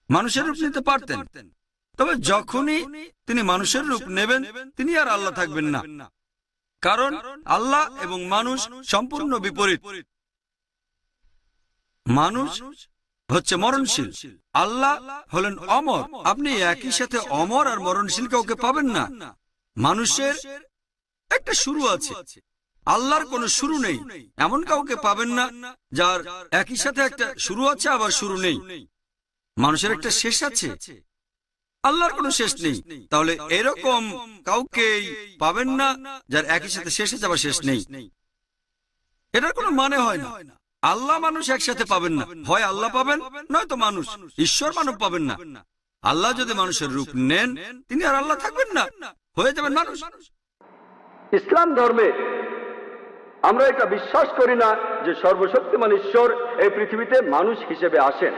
মানুষের রূপ নিতে পারতেন, তবে যখনই তিনি মানুষের রূপ নেবেন তিনি আর আল্লাহ থাকবেন না, কারণ আল্লাহ এবং মানুষ সম্পূর্ণ বিপরীত। মানুষ হচ্ছে মরণশীল, আল্লাহ হলেন অমর। আপনি একই সাথে অমর আর মরণশীল কাউকে পাবেন না। মানুষের একটা শুরু আছে, আল্লাহর কোনো শুরু নেই। এমন কাউকে পাবেন না যার একই সাথে একটা শুরু আছে আবার শুরু নেই। মানুষের একটা শেষ আছে, আল্লাহর কোনো শেষ নেই। তাহলে এরকম কাউকেই পাবেন না যার একই সাথে শেষ আছে আবার শেষ নেই। এটার কোনো মানে হয় না। আল্লাহ মানুষ একসাথে পাবেন না, হয় আল্লাহ পাবেন নয়তো মানুষ। ঈশ্বর মানব পাবেন না। আল্লাহ যদি মানুষের রূপ নেন তিনি আর আল্লাহ থাকবেন না, হয়ে যাবেন মানুষ। ইসলাম ধর্মে আমরা এটা বিশ্বাস করি না যে সর্বশক্তিমান ঈশ্বর এই পৃথিবীতে মানুষ হিসেবে আসেন।